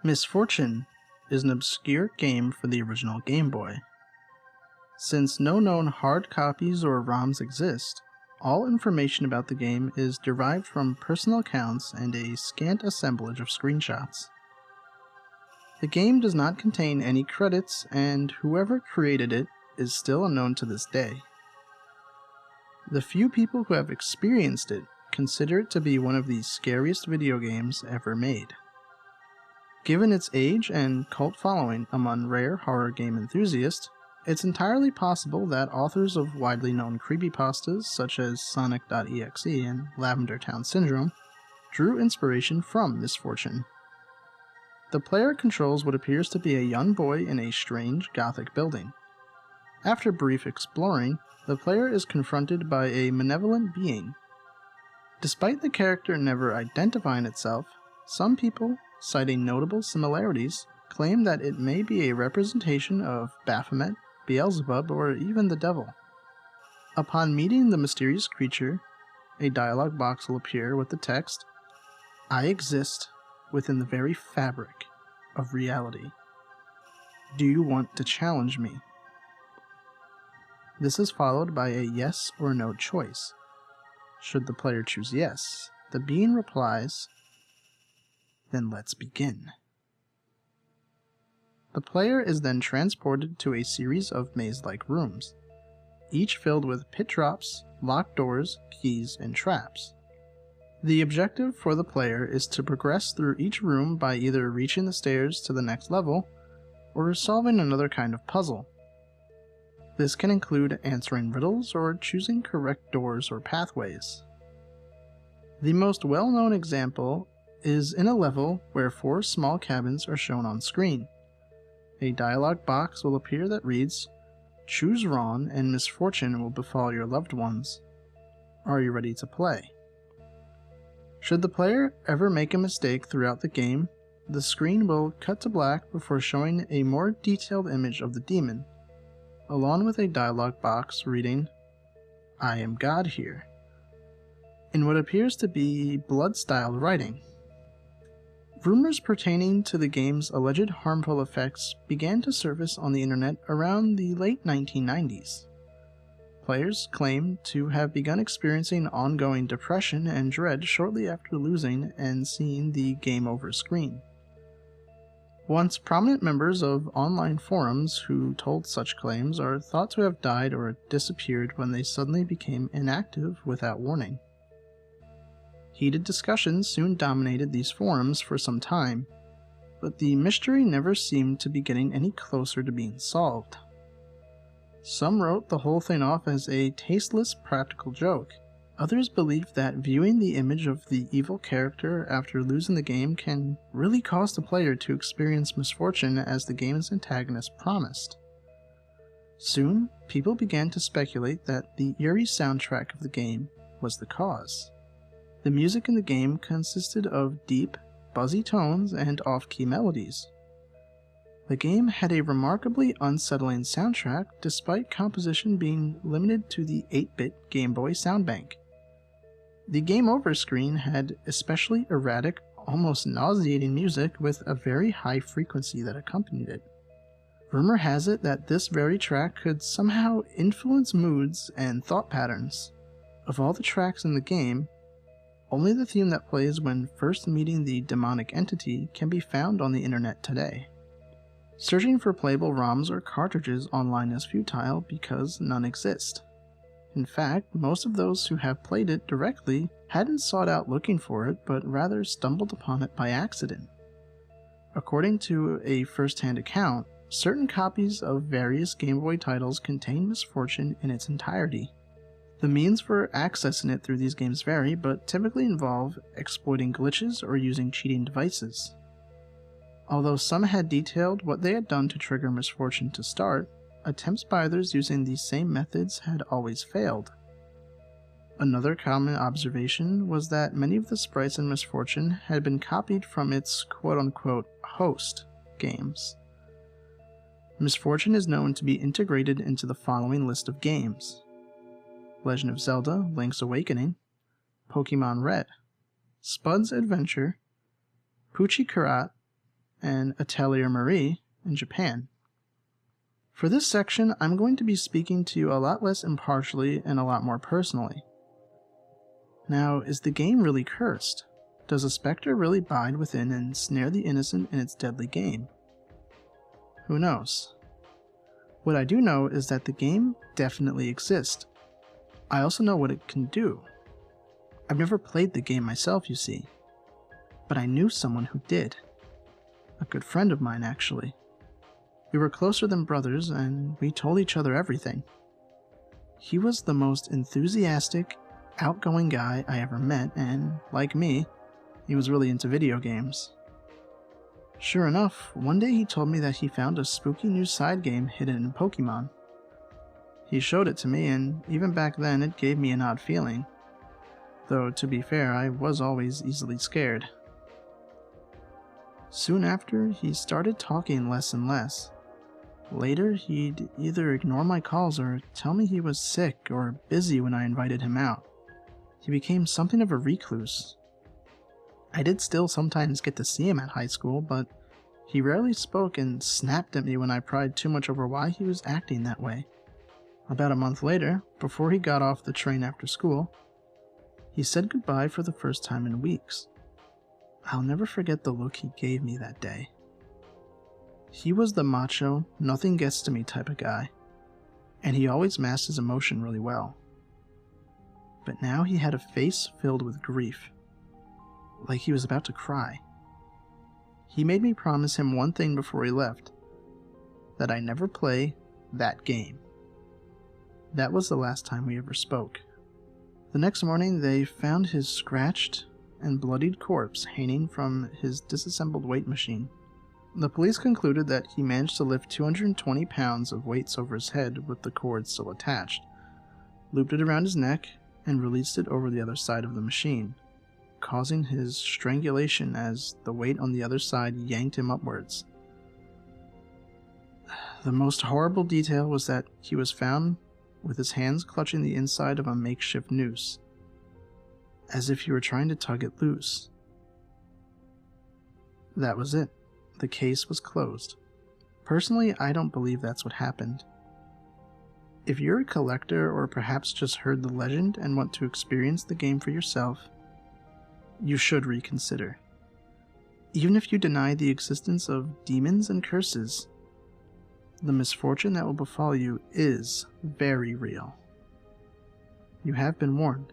Misfortune is an obscure game for the original Game Boy. Since no known hard copies or ROMs exist, all information about the game is derived from personal accounts and a scant assemblage of screenshots. The game does not contain any credits, and whoever created it is still unknown to this day. The few people who have experienced it consider it to be one of the scariest video games ever made. Given its age and cult following among rare horror game enthusiasts, it's entirely possible that authors of widely known creepypastas such as Sonic.exe and Lavender Town Syndrome drew inspiration from Misfortune. The player controls what appears to be a young boy in a strange gothic building. After brief exploring, the player is confronted by a malevolent being. Despite the character never identifying itself, some people, citing notable similarities, claim that it may be a representation of Baphomet, Beelzebub, or even the devil. Upon meeting the mysterious creature, a dialogue box will appear with the text, "I exist within the very fabric of reality. Do you want to challenge me?" This is followed by a yes or no choice. Should the player choose yes, the being replies, "Then let's begin." The player is then transported to a series of maze-like rooms, each filled with pit drops, locked doors, keys, and traps. The objective for the player is to progress through each room by either reaching the stairs to the next level, or solving another kind of puzzle. This can include answering riddles or choosing correct doors or pathways. The most well-known example is in a level where 4 small cabins are shown on screen. A dialogue box will appear that reads, "Choose wrong and misfortune will befall your loved ones. Are you ready to play?" Should the player ever make a mistake throughout the game, the screen will cut to black before showing a more detailed image of the demon, along with a dialogue box reading, "I am God here," in what appears to be blood-styled writing. Rumors pertaining to the game's alleged harmful effects began to surface on the internet around the late 1990s. Players claimed to have begun experiencing ongoing depression and dread shortly after losing and seeing the game over screen. Once prominent members of online forums who told such claims are thought to have died or disappeared when they suddenly became inactive without warning. Heated discussions soon dominated these forums for some time, but the mystery never seemed to be getting any closer to being solved. Some wrote the whole thing off as a tasteless practical joke. Others believed that viewing the image of the evil character after losing the game can really cause the player to experience misfortune as the game's antagonist promised. Soon, people began to speculate that the eerie soundtrack of the game was the cause. The music in the game consisted of deep, buzzy tones and off-key melodies. The game had a remarkably unsettling soundtrack despite composition being limited to the 8-bit Game Boy sound bank. The Game Over screen had especially erratic, almost nauseating music with a very high frequency that accompanied it. Rumor has it that this very track could somehow influence moods and thought patterns. Of all the tracks in the game, only the theme that plays when first meeting the demonic entity can be found on the internet today. Searching for playable ROMs or cartridges online is futile because none exist. In fact, most of those who have played it directly hadn't sought out looking for it, but rather stumbled upon it by accident. According to a first-hand account, certain copies of various Game Boy titles contain Misfortune in its entirety. The means for accessing it through these games vary, but typically involve exploiting glitches or using cheating devices. Although some had detailed what they had done to trigger Misfortune to start, attempts by others using these same methods had always failed. Another common observation was that many of the sprites in Misfortune had been copied from its quote-unquote host games. Misfortune is known to be integrated into the following list of games: Legend of Zelda: Link's Awakening, Pokemon Red, Spud's Adventure, Poochie Karat, and Atelier Marie in Japan. For this section, I'm going to be speaking to you a lot less impartially and a lot more personally. Now, is the game really cursed? Does a specter really bide within and snare the innocent in its deadly game? Who knows? What I do know is that the game definitely exists. I also know what it can do. I've never played the game myself, you see, but I knew someone who did. A good friend of mine, actually. We were closer than brothers, and we told each other everything. He was the most enthusiastic, outgoing guy I ever met, and, like me, he was really into video games. Sure enough, one day he told me that he found a spooky new side game hidden in Pokemon. He showed it to me, and even back then it gave me an odd feeling. Though, to be fair, I was always easily scared. Soon after, he started talking less and less. Later, he'd either ignore my calls or tell me he was sick or busy when I invited him out. He became something of a recluse. I did still sometimes get to see him at high school, but he rarely spoke and snapped at me when I pried too much over why he was acting that way. About a month later, before he got off the train after school, he said goodbye for the first time in weeks. I'll never forget the look he gave me that day. He was the macho, nothing gets to me type of guy, and he always masked his emotion really well. But now he had a face filled with grief, like he was about to cry. He made me promise him one thing before he left, that I never play that game. That was the last time we ever spoke. The next morning, they found his scratched and bloodied corpse hanging from his disassembled weight machine. The police concluded that he managed to lift 220 pounds of weights over his head with the cord still attached, looped it around his neck, and released it over the other side of the machine, causing his strangulation as the weight on the other side yanked him upwards. The most horrible detail was that he was found with his hands clutching the inside of a makeshift noose, as if he were trying to tug it loose. That was it. The case was closed. Personally, I don't believe that's what happened. If you're a collector or perhaps just heard the legend and want to experience the game for yourself, you should reconsider. Even if you deny the existence of demons and curses, the misfortune that will befall you is very real. You have been warned.